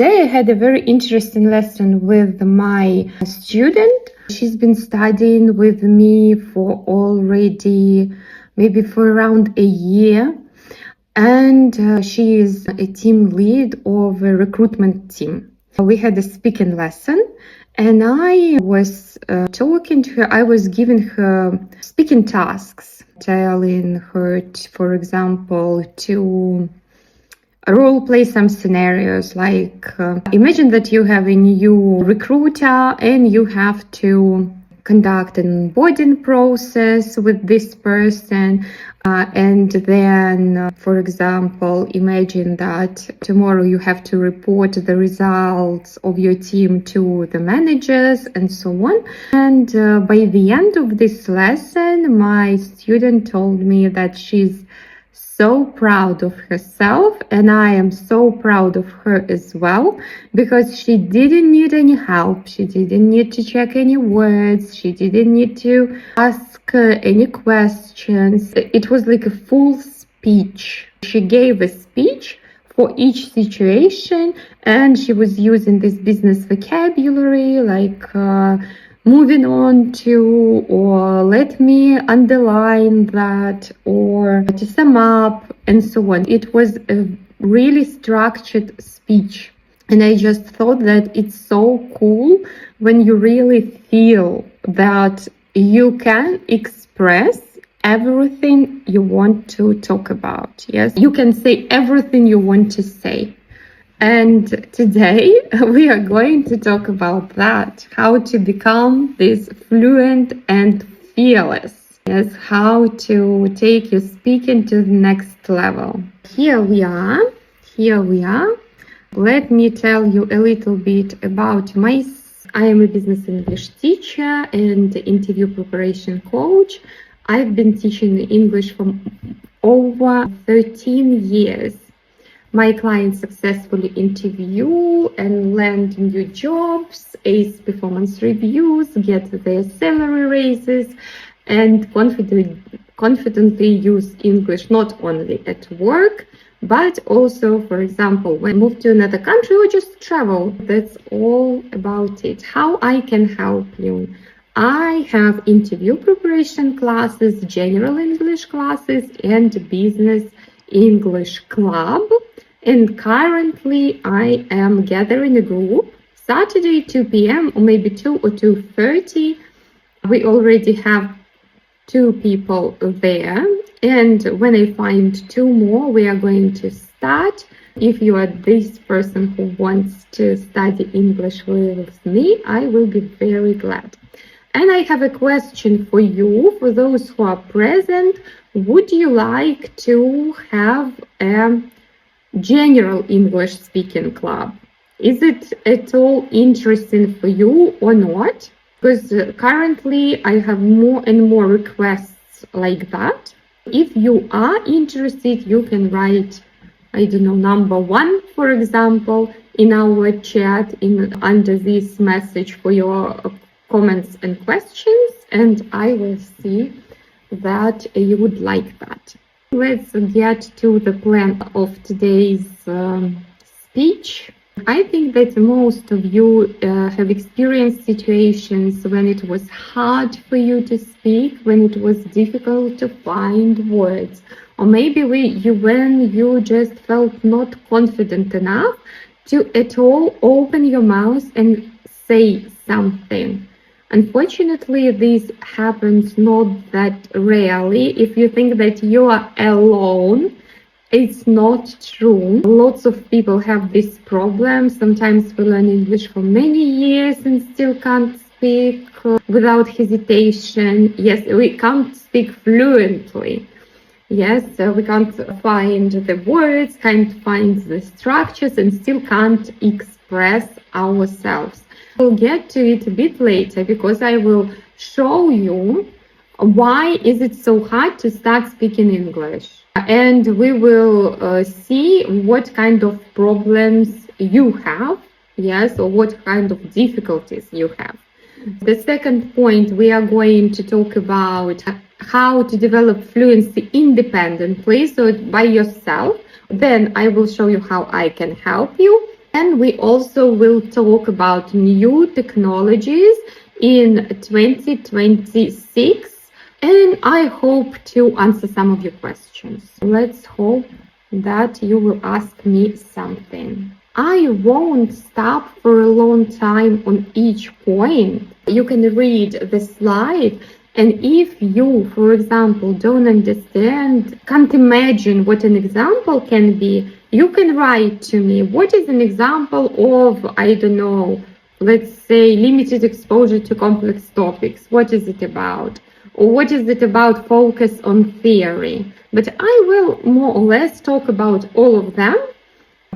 Today I had a very interesting lesson with my student. She's been studying with me for already maybe for around a year. And she is a team lead of a recruitment team. We had a speaking lesson and I was talking to her. I was giving her speaking tasks, telling her, for example, to role play some scenarios like imagine that you have a new recruiter and you have to conduct an onboarding process with this person, and then for example, imagine that tomorrow you have to report the results of your team to the managers and so on. And by the end of this lesson, my student told me that she's so proud of herself, and I am so proud of her as well, because she didn't need any help. She didn't need to check any words. She didn't need to ask any questions. It was like a full speech. She gave a speech for each situation, and she was using this business vocabulary like moving on to, or let me underline that, or to sum up, and so on. It was a really structured speech. And I just thought that it's so cool when you really feel that you can express everything you want to talk about. Yes, you can say everything you want to say. And today we are going to talk about that, how to become this fluent and fearless. Yes, how to take your speaking to the next level. Here we are. Let me tell you a little bit about myself. I am a business English teacher and interview preparation coach. I've been teaching English for over 13 years. My clients successfully interview and land new jobs, ace performance reviews, get their salary raises, and confidently use English not only at work, but also, for example, when you move to another country or just travel. That's all about it. How I can help you. I have interview preparation classes, general English classes, and business English club. And currently I am gathering a group Saturday 2 p.m. or maybe 2 or 2:30. We already have 2 people there, and when I find 2 more, we are going to start. If you are this person who wants to study English with me, I will be very glad. And I have a question for you, for those who are present. Would you like to have a general English speaking club? Is it at all interesting for you or not? Because currently I have more and more requests like that. If you are interested, you can write, I don't know, number 1, for example, in our chat under this message for your comments and questions, and I will see that you would like that. Let's get to the plan of today's speech. I think that most of you have experienced situations when it was hard for you to speak, when it was difficult to find words, or maybe when you just felt not confident enough to at all open your mouth and say something. Unfortunately, this happens not that rarely. If you think that you are alone, it's not true. Lots of people have this problem. Sometimes we learn English for many years and still can't speak without hesitation. Yes, we can't speak fluently. Yes, we can't find the words, can't find the structures, and still can't express ourselves. We'll get to it a bit later, because I will show you why is it so hard to start speaking English. And we will see what kind of problems you have, yes, or what kind of difficulties you have. The second point, we are going to talk about how to develop fluency independently, so by yourself. Then I will show you how I can help you. And we also will talk about new technologies in 2026. And I hope to answer some of your questions. Let's hope that you will ask me something. I won't stop for a long time on each point. You can read the slide, and if you, for example, don't understand, can't imagine what an example can be, you can write to me, what is an example of, I don't know, let's say limited exposure to complex topics. What is it about? Or what is it about focus on theory? But I will more or less talk about all of them,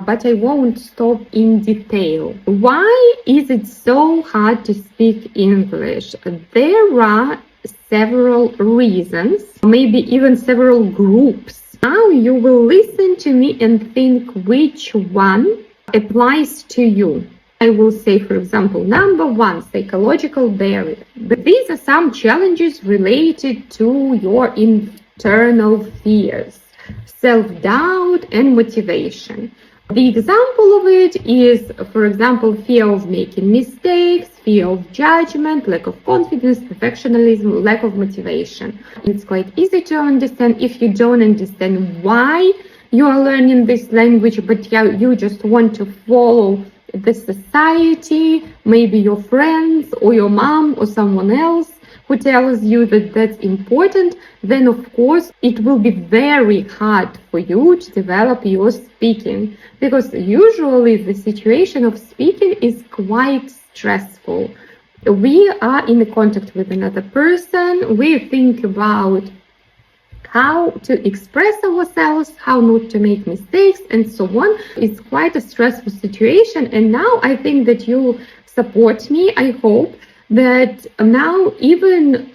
but I won't stop in detail. Why is it so hard to speak English? There are several reasons, maybe even several groups. Now you will listen to me and think which one applies to you. I will say, for example, number one, psychological barrier. But these are some challenges related to your internal fears, self-doubt, and motivation. The example of it is, for example, fear of making mistakes, fear of judgment, lack of confidence, perfectionism, lack of motivation. It's quite easy to understand if you don't understand why you are learning this language, but you just want to follow the society, maybe your friends or your mom or someone else who tells you that that's important, then of course it will be very hard for you to develop your speaking, because usually the situation of speaking is quite stressful. We are in contact with another person, we think about how to express ourselves, how not to make mistakes, and so on. It's quite a stressful situation, and now I think that you support me. I hope that now even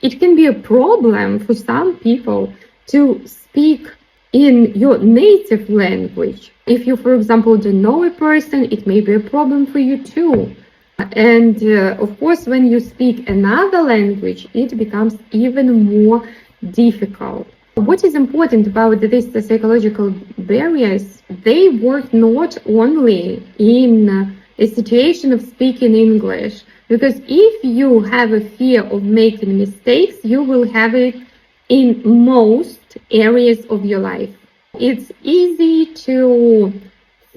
it can be a problem for some people to speak in your native language. If you, for example, don't know a person, it may be a problem for you too. And of course, when you speak another language, it becomes even more difficult. What is important about these psychological barriers? They work not only in a situation of speaking English, because if you have a fear of making mistakes, you will have it in most areas of your life. It's easy to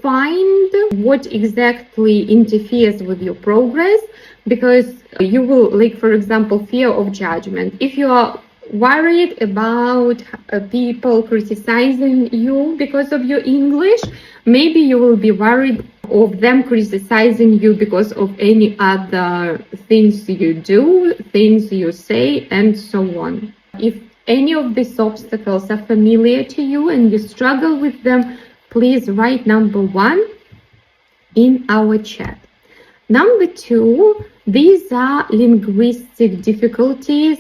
find what exactly interferes with your progress, because you will, like, for example, fear of judgment. If you are worried about people criticizing you because of your English, maybe you will be worried of them criticizing you because of any other things you do, things you say, and so on. If any of these obstacles are familiar to you and you struggle with them, please write number one in our chat. Number two, these are linguistic difficulties,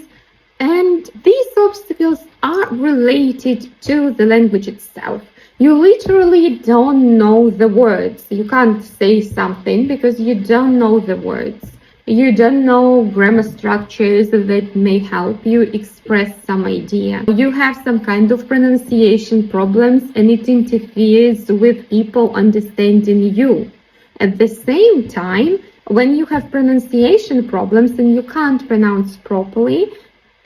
and these obstacles are related to the language itself. You literally don't know the words. You can't say something because you don't know the words. You don't know grammar structures that may help you express some idea. You have some kind of pronunciation problems, and it interferes with people understanding you. At the same time, when you have pronunciation problems and you can't pronounce properly,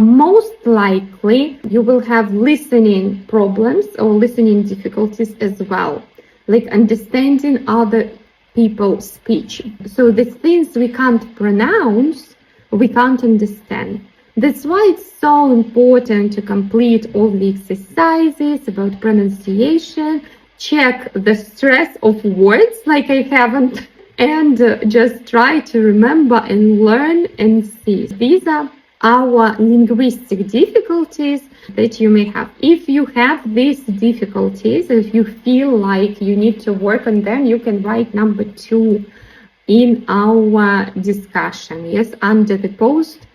most likely you will have listening problems or listening difficulties as well, like understanding other people's speech. So the things we can't pronounce, we can't understand. That's why it's so important to complete all the exercises about pronunciation, check the stress of words like I haven't, and just try to remember and learn and see. These are our linguistic difficulties that you may have. If you have these difficulties, if you feel like you need to work on them, you can write number two in our discussion. Yes, under the post.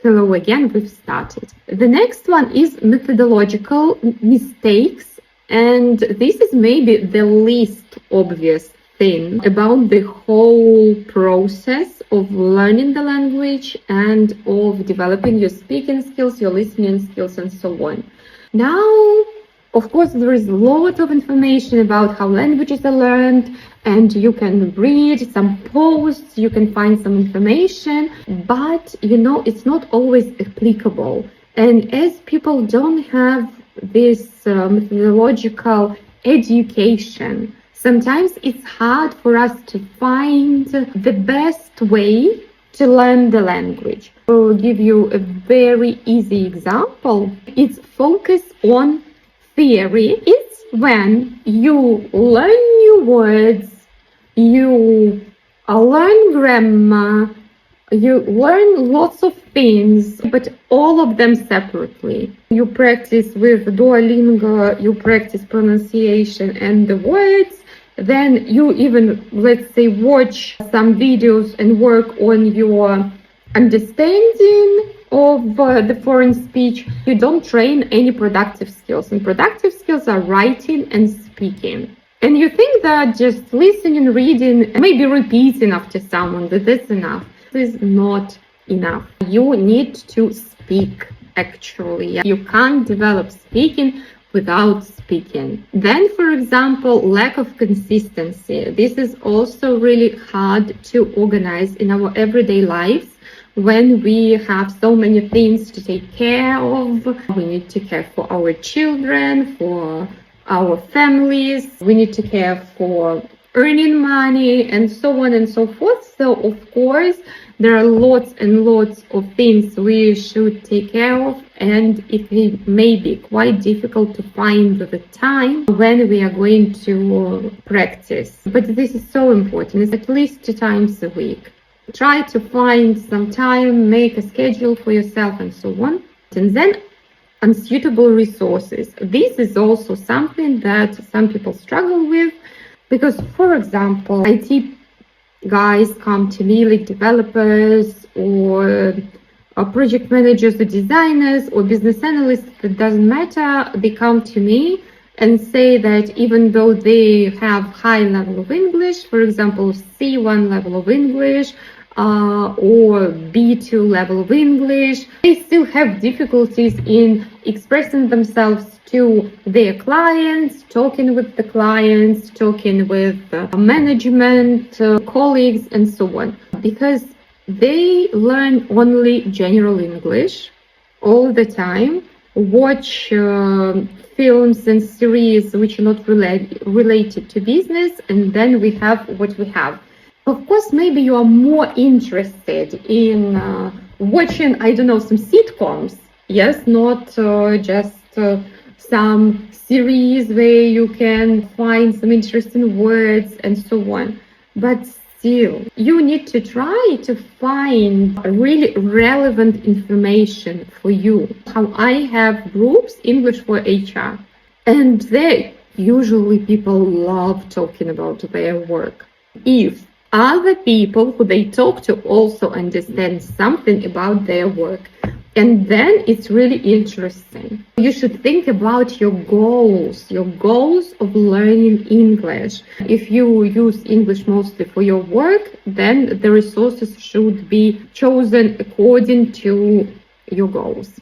Hello again, we've started. The next one is methodological mistakes, and this is maybe the least obvious thing about the whole process of learning the language and of developing your speaking skills, your listening skills, and so on. Now, Of course, there is a lot of information about how languages are learned, and you can read some posts, you can find some information, but it's not always applicable. And as people don't have this methodological education, sometimes it's hard for us to find the best way to learn the language. I will give you a very easy example. It's focus on theory. It's when you learn new words, you learn grammar, you learn lots of things, but all of them separately. You practice with Duolingo, you practice pronunciation and the words, then you even, let's say, watch some videos and work on your understanding of the foreign speech. You don't train any productive skills, and productive skills are writing and speaking. And you think that just listening, reading, maybe repeating after someone, that's enough. This is not enough. You need to speak, actually. You can't develop speaking without speaking. Then, for example, lack of consistency. This is also really hard to organize in our everyday lives when we have so many things to take care of. We need to care for our children, for our families, we need to care for earning money, and so on and so forth. So, of course, there are lots and lots of things we should take care of, and it may be quite difficult to find the time when we are going to practice. But this is so important. It's at least 2 times a week. Try to find some time, make a schedule for yourself, and so on. And then unsuitable resources. This is also something that some people struggle with, because, for example, IT guys come to me, like developers or project managers or designers or business analysts, it doesn't matter. They come to me and say that even though they have high level of English, for example, C1 level of English, or B2 level of English, they still have difficulties in expressing themselves to their clients, talking with the clients, talking with management, colleagues, and so on, because they learn only general English all the time, watch films and series which are not related to business, and then we have what we have. Of course, maybe you are more interested in watching, I don't know, some sitcoms. Yes, not just some series where you can find some interesting words and so on. But still, you need to try to find really relevant information for you. How I have groups, English for HR, and they usually people love talking about their work. If other people who they talk to also understand something about their work, and then it's really interesting. You should think about your goals of learning English. If you use English mostly for your work, then the resources should be chosen according to your goals.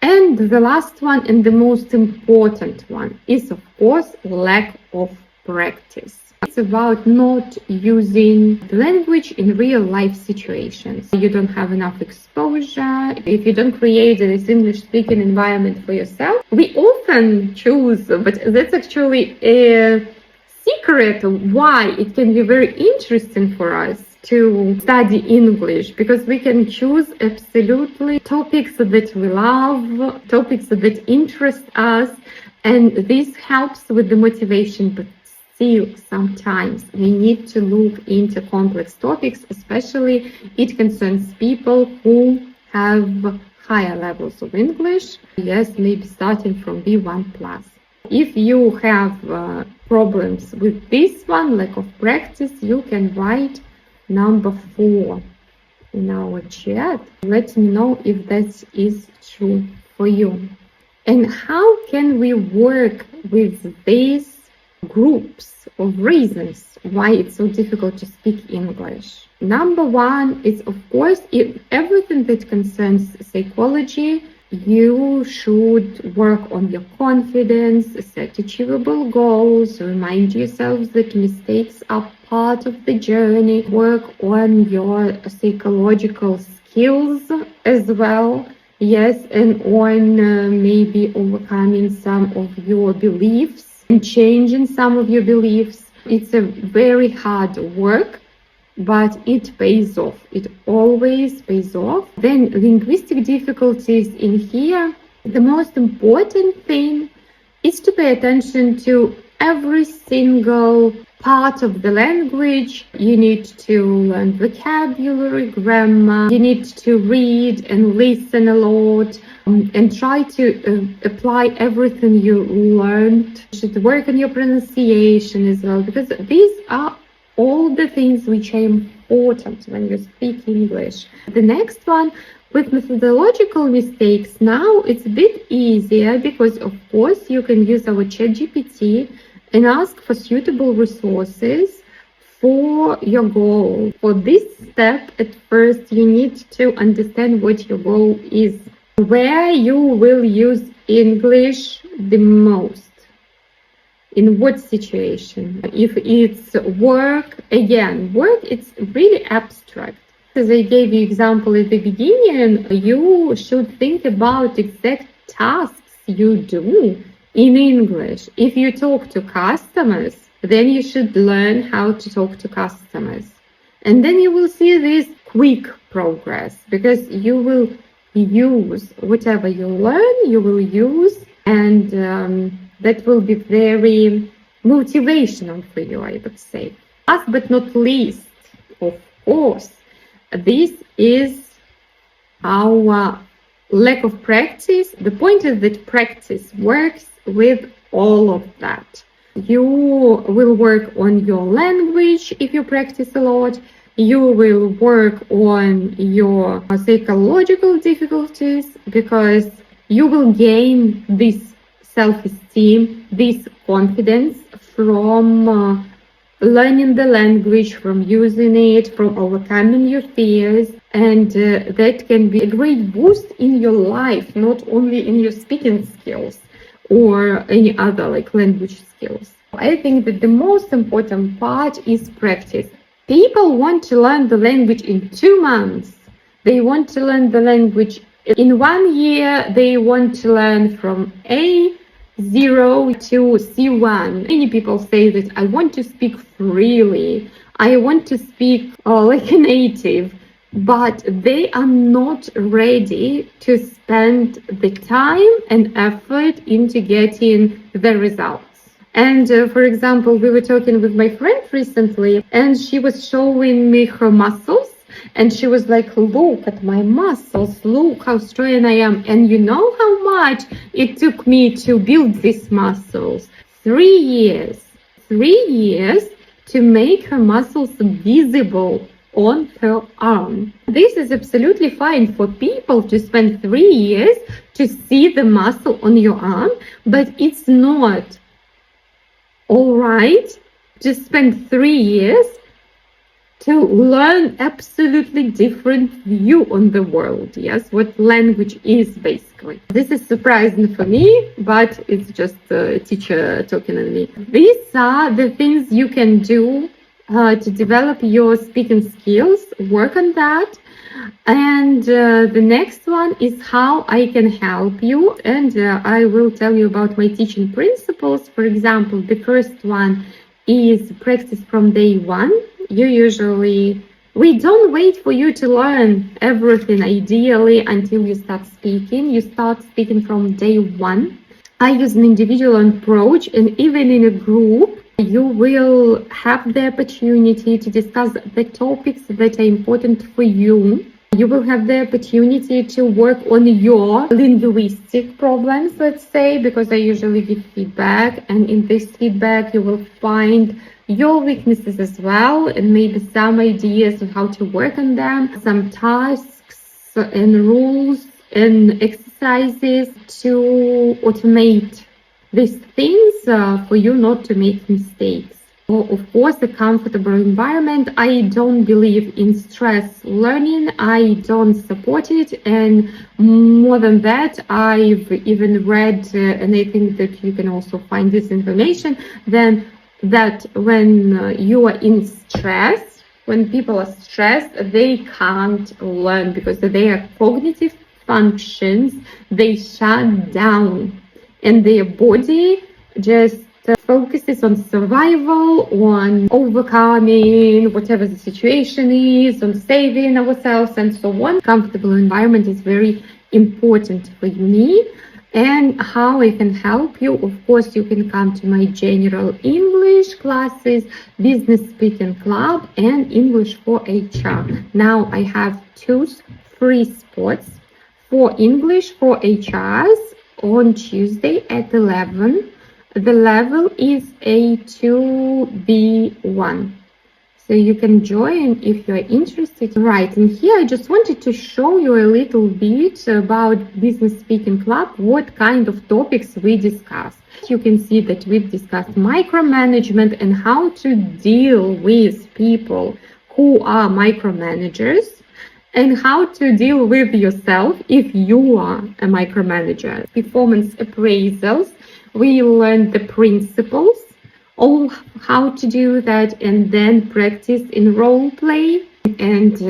And the last one, and the most important one, is of course lack of practice. It's about not using the language in real life situations. You don't have enough exposure. If you don't create this English speaking environment for yourself, we often choose, but that's actually a secret why it can be very interesting for us to study English, because we can choose absolutely topics that we love, topics that interest us, and this helps with the motivation. But still, sometimes we need to look into complex topics, especially it concerns people who have higher levels of English. Yes, maybe starting from B1+. If you have problems with this one, lack of practice, you can write number 4 in our chat. Let me know if that is true for you. And how can we work with these groups of reasons why it's so difficult to speak English? Number 1 is, of course, everything that concerns psychology, you should work on your confidence, set achievable goals, remind yourself that mistakes are part of the journey, work on your psychological skills as well. Yes, and on maybe overcoming some of your beliefs and changing some of your beliefs. It's a very hard work, but it pays off. It always pays off. Then linguistic difficulties in here. The most important thing is to pay attention to every single part of the language. You need to learn vocabulary, grammar. You need to read and listen a lot and try to apply everything you learned. You should work on your pronunciation as well, because these are all the things which are important when you speak English. The next one, with methodological mistakes, now it's a bit easier because, of course, you can use our ChatGPT and ask for suitable resources for your goal. For this step, at first, you need to understand what your goal is, where you will use English the most. In what situation? If it's work, again, work, it's really abstract. As I gave you example at the beginning, you should think about exact tasks you do in English. If you talk to customers, then you should learn how to talk to customers. And then you will see this quick progress, because you will use whatever you learn, you will use, and that will be very motivational for you, I would say. Last but not least, of course, this is our lack of practice. The point is that practice works with all of that. You will work on your language if you practice a lot. You will work on your psychological difficulties, because you will gain this self-esteem, this confidence from learning the language, from using it, from overcoming your fears. And that can be a great boost in your life, not only in your speaking skills or any other like language skills. I think that the most important part is practice. People want to learn the language in 2 months. They want to learn the language in 1 year. They want to learn from A0 to C1. Many people say that I want to speak freely. I want to speak like a native, but they are not ready to spend the time and effort into getting the results. And for example, we were talking with my friend recently, and she was showing me her muscles, and she was like, look at my muscles, look how strong I am. And you know how much it took me to build these muscles? 3 years. 3 years to make her muscles visible on her arm. This is absolutely fine for people to spend 3 years to see the muscle on your arm, but it's not all right to spend 3 years to learn absolutely different view on the world. Yes, what language is basically. This is surprising for me, but it's just a teacher talking to me. These are the things you can do to develop your speaking skills. Work on that. And the next one is how I can help you. And I will tell you about my teaching principles. For example, the first one is practice from day one. We don't wait for you to learn everything ideally until you start speaking. You start speaking from day one. I use an individual approach, and even in a group, you will have the opportunity to discuss the topics that are important for you. You will have the opportunity to work on your linguistic problems, let's say, because I usually give feedback, and in this feedback you will find your weaknesses as well, and maybe some ideas on how to work on them, some tasks and rules and exercises to automate these things for you not to make mistakes. Of course, a comfortable environment. I don't believe in stress learning. I don't support it. And more than that, I've even read, and I think that you can also find this information, then that when you are in stress, when people are stressed, they can't learn because their cognitive functions, they shut down and their body just focuses on survival, on overcoming whatever the situation is, on saving ourselves and so on. Comfortable environment is very important for me. And how I can help you, of course, you can come to my general English classes, business speaking club, and English for HR. Now I have 2 free spots for English for HRs on Tuesday at 11. The level is A2B1. So you can join if you're interested. Right, and here I just wanted to show you a little bit about Business Speaking Club, what kind of topics we discussed. You can see that we've discussed micromanagement and how to deal with people who are micromanagers, and how to deal with yourself if you are a micromanager. Performance appraisals, we learned the principles, all how to do that, and then practice in role play. And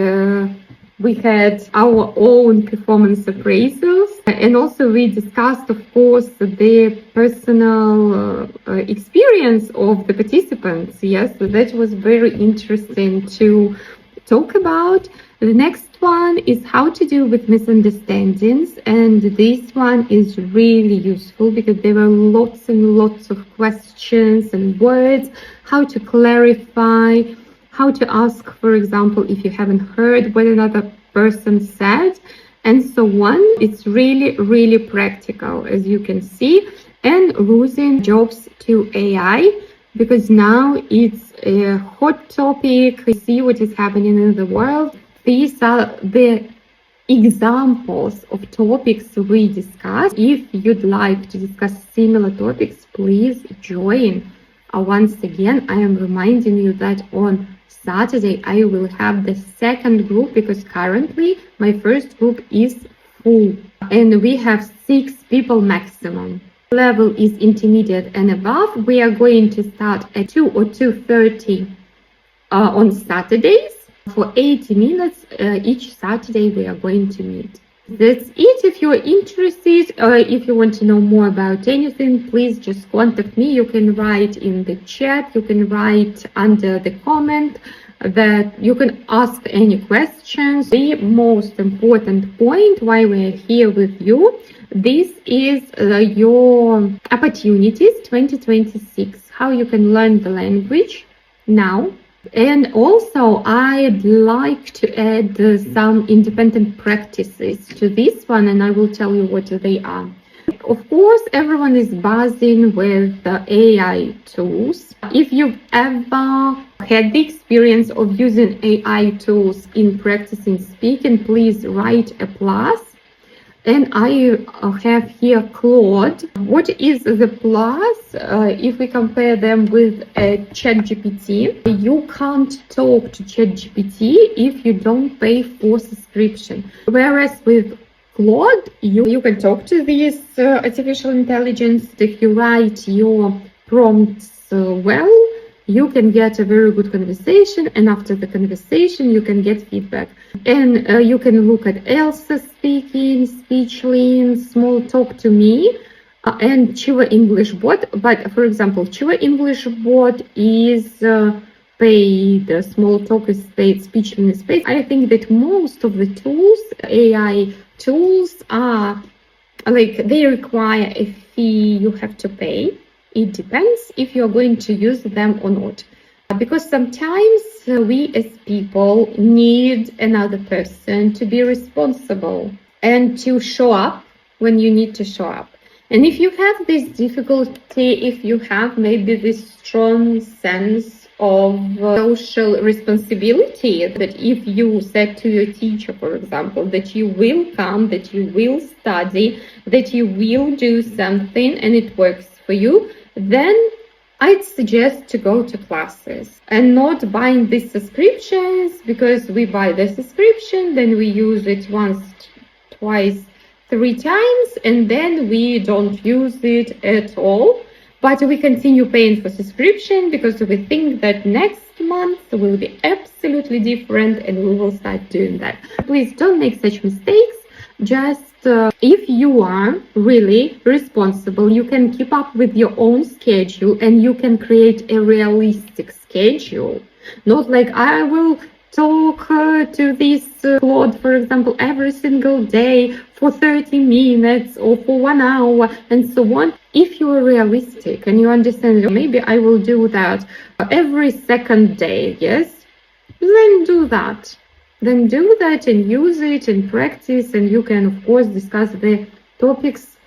we had our own performance appraisals, and also we discussed, of course, the personal experience of the participants. Yes, so that was very interesting to talk about. The next one is how to deal with misunderstandings, and this one is really useful because there were lots and lots of questions and words, how to clarify, how to ask, for example, if you haven't heard what another person said, and so on. It's really, really practical, as you can see. And losing jobs to AI, because now it's a hot topic. You see what is happening in the world. These are the examples of topics we discussed. If you'd like to discuss similar topics, please join. Once again, I am reminding you that on Saturday I will have the second group because currently my first group is full and we have 6 people maximum. Level is intermediate and above. We are going to start at 2 or 2:30 on Saturdays. For 80 minutes each Saturday we are going to meet. That's it. If you're interested or if you want to know more about anything, please just contact me. You can write in the chat, you can write under the comment, that you can ask any questions. The most important point why we're here with you, this is your opportunities 2026, how you can learn the language now. And also, I'd like to add some independent practices to this one, and I will tell you what they are. Of course, everyone is buzzing with the AI tools. If you've ever had the experience of using AI tools in practicing speaking, please write a plus. And I have here Claude. What is the plus if we compare them with ChatGPT? You can't talk to ChatGPT if you don't pay for subscription. Whereas with Claude, you can talk to this artificial intelligence. If you write your prompts well, you can get a very good conversation, and after the conversation you can get feedback. And you can look at Elsa speaking, Speechline, Small Talk to Me, and Chiva English Bot. But for example, Chiva English Bot is paid, Small Talk is paid, Speechline is paid. I think that most of the tools, AI tools, are like they require a fee you have to pay. It depends if you're going to use them or not. Because sometimes we as people need another person to be responsible and to show up when you need to show up. And if you have this difficulty, if you have maybe this strong sense of social responsibility, that if you said to your teacher, for example, that you will come, that you will study, that you will do something and it works for you, then I'd suggest to go to classes and not buying these subscriptions, because we buy the subscription, then we use it once, twice, 3 times, and then we don't use it at all. But we continue paying for subscription because we think that next month will be absolutely different, and we will start doing that. Please don't make such mistakes. Just if you are really responsible, you can keep up with your own schedule and you can create a realistic schedule. Not like I will talk to this Claude, for example, every single day for 30 minutes or for 1 hour and so on. If you are realistic and you understand, maybe I will do that every second day, yes, then do that. Then do that and use it in practice, and you can, of course, discuss the topics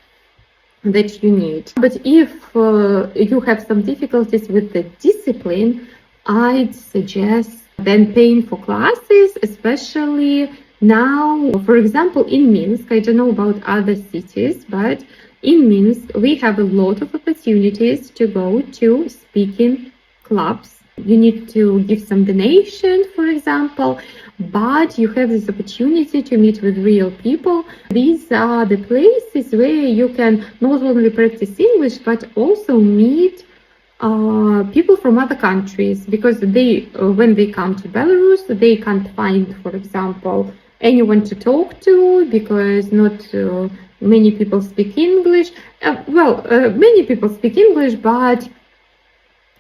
that you need. But if you have some difficulties with the discipline, I'd suggest then paying for classes, especially now. For example, in Minsk, I don't know about other cities, but in Minsk, we have a lot of opportunities to go to speaking clubs. You need to give some donation, for example, but you have this opportunity to meet with real people. These are the places where you can not only practice English, but also meet people from other countries, because they, when they come to Belarus, they can't find, for example, anyone to talk to, because not many people speak English. Many people speak English, but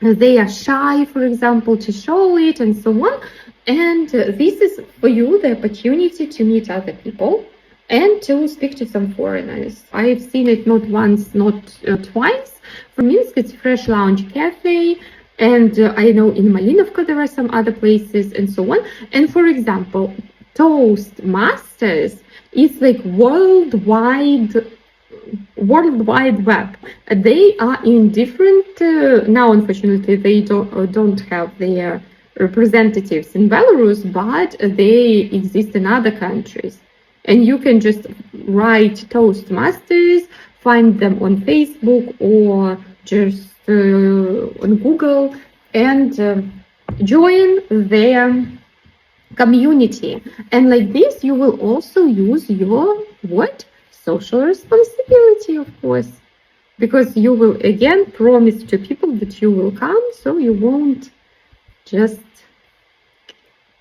they are shy, for example, to show it and so on. And this is for you the opportunity to meet other people and to speak to some foreigners. I've seen it not once, not twice. For Minsk, it's Fresh Lounge Cafe, and I know in Malinovka there are some other places and so on. And for example, Toastmasters is like worldwide web. They are in different now unfortunately they don't have their representatives in Belarus, but they exist in other countries, and you can just write Toastmasters, find them on Facebook or just on Google, and join their community. And like this you will also use your social responsibility, of course, because you will again promise to people that you will come, so you won't just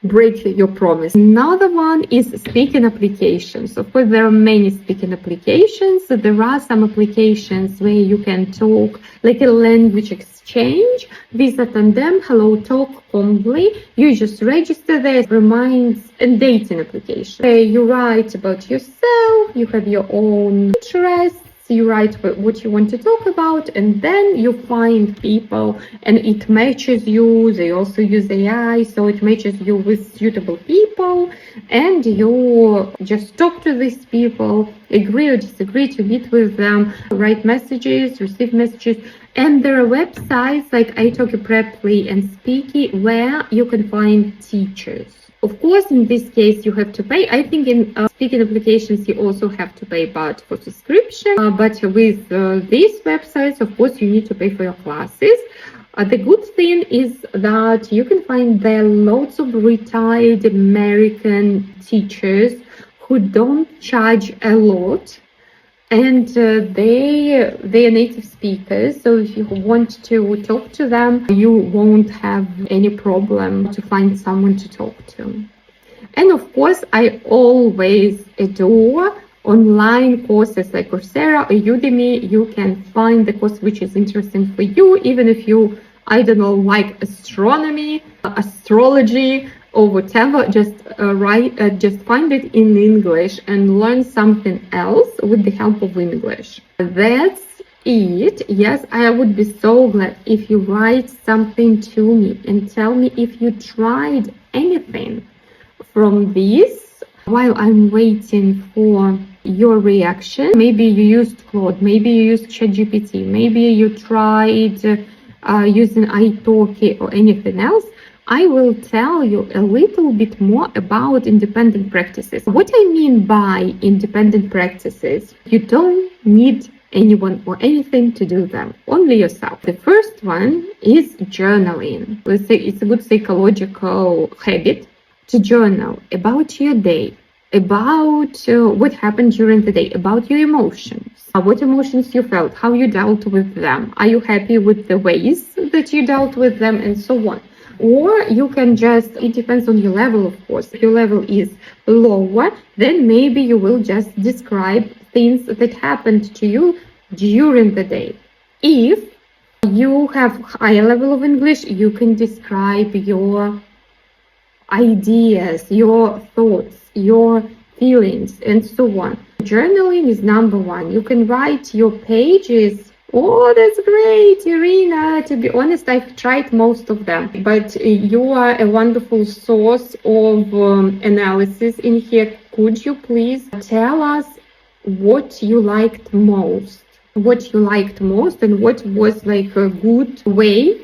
break your promise. Another one is speaking applications. Of course, there are many speaking applications. So there are some applications where you can talk, like a language exchange. Visa Tandem, Hello Talk, Cambly. You just register there. Reminds and dating application. You write about yourself. You have your own interests. You write what you want to talk about, and then you find people and it matches you. They also use AI, so it matches you with suitable people, and you just talk to these people, agree or disagree to meet with them, write messages, receive messages. And there are websites like italki, Preply and Speaky where you can find teachers. Of course, in this case, you have to pay. I think in speaking applications, you also have to pay, but for subscription. But with these websites, of course, you need to pay for your classes. The good thing is that you can find there lots of retired American teachers who don't charge a lot. And they are native speakers, so if you want to talk to them, you won't have any problem to find someone to talk to. And of course, I always adore online courses like Coursera or Udemy. You can find the course which is interesting for you, even if you, I don't know, like astronomy, astrology, or whatever. Just just find it in English and learn something else with the help of English. That's it. Yes, I would be so glad if you write something to me and tell me if you tried anything from this while I'm waiting for your reaction. Maybe you used Claude, maybe you used ChatGPT, maybe you tried using italki or anything else. I will tell you a little bit more about independent practices. What I mean by independent practices, you don't need anyone or anything to do them, only yourself. The first one is journaling. Let's say it's a good psychological habit to journal about your day, about what happened during the day, about your emotions, what emotions you felt, how you dealt with them, are you happy with the ways that you dealt with them, and so on. Or you can just, it depends on your level, of course. If your level is lower, then maybe you will just describe things that happened to you during the day. If you have higher level of English, you can describe your ideas, your thoughts, your feelings, and so on. Journaling is number one. You can write your pages. Oh, that's great, Irina. To be honest, I've tried most of them, but you are a wonderful source of analysis in here. Could you please tell us what you liked most? What you liked most and what was like a good way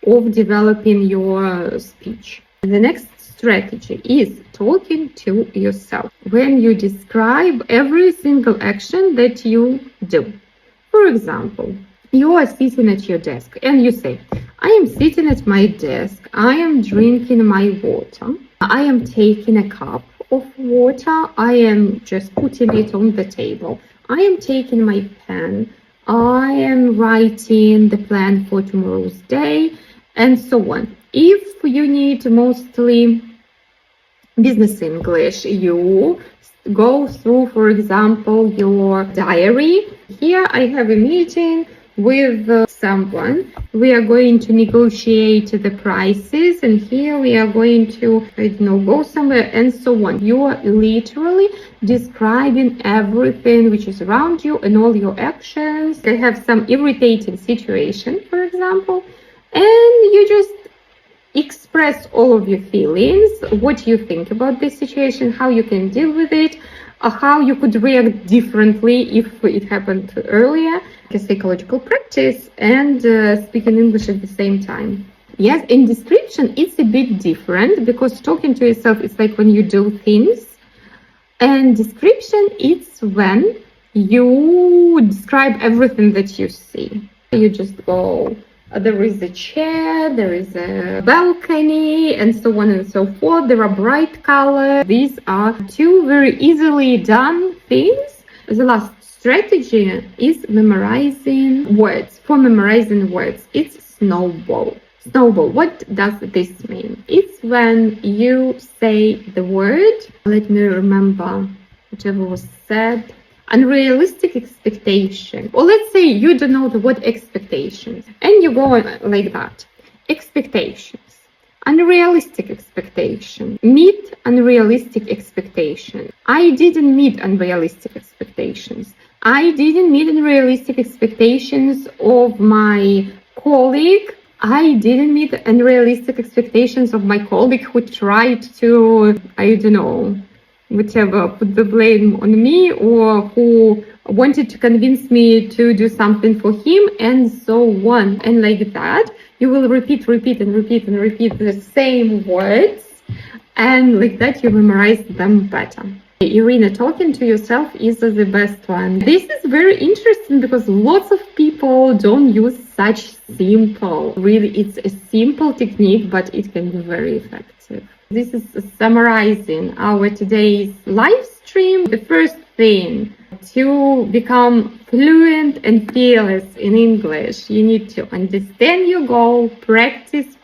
of developing your speech. The next strategy is talking to yourself. When you describe every single action that you do. For example, you are sitting at your desk and you say, I am sitting at my desk, I am drinking my water, I am taking a cup of water, I am just putting it on the table, I am taking my pen, I am writing the plan for tomorrow's day, and so on. If you need mostly business English, you go through, for example, your diary. Here I have a meeting with someone. We are going to negotiate the prices, and here we are going to, go somewhere, and so on. You are literally describing everything which is around you and all your actions. I have some irritating situation, for example, and you just express all of your feelings, what you think about this situation, how you can deal with it, how you could react differently if it happened earlier, a psychological practice, and speaking English at the same time. Yes, in description, it's a bit different because talking to yourself is like when you do things, and description, it's when you describe everything that you see. You just go, there is a chair, there is a balcony, and so on and so forth. There are bright colors. These are two very easily done things. The last strategy is memorizing words. For memorizing words, it's snowball. Snowball, what does this mean? It's when you say the word, let me remember whichever was said, unrealistic expectation, or let's say you don't know the word expectations, and you go like that. Expectations, unrealistic expectation, meet unrealistic expectation. I didn't meet unrealistic expectations. I didn't meet unrealistic expectations of my colleague. I didn't meet unrealistic expectations of my colleague who tried to, whatever, put the blame on me, or who wanted to convince me to do something for him, and so on. And like that, you will repeat the same words, and like that you memorize them better. Irina, talking to yourself is the best one. This is very interesting because lots of people don't use such simple, really it's a simple technique, but it can be very effective. This is summarizing our today's live stream. The first thing, to become fluent and fearless in English, you need to understand your goal, practice,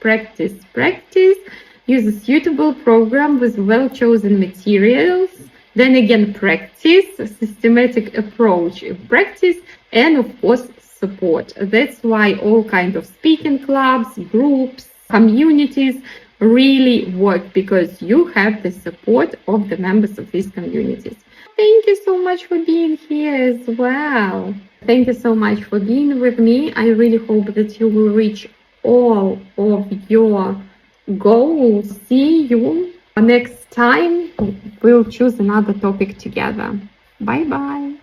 use a suitable program with well-chosen materials, then again practice, a systematic approach in practice, and of course support. That's why all kinds of speaking clubs, groups, communities really work, because you have the support of the members of these communities. Thank you so much for being here as well. Thank you so much for being with me. I really hope that you will reach all of your goals. See you next time. We'll choose another topic together. Bye bye.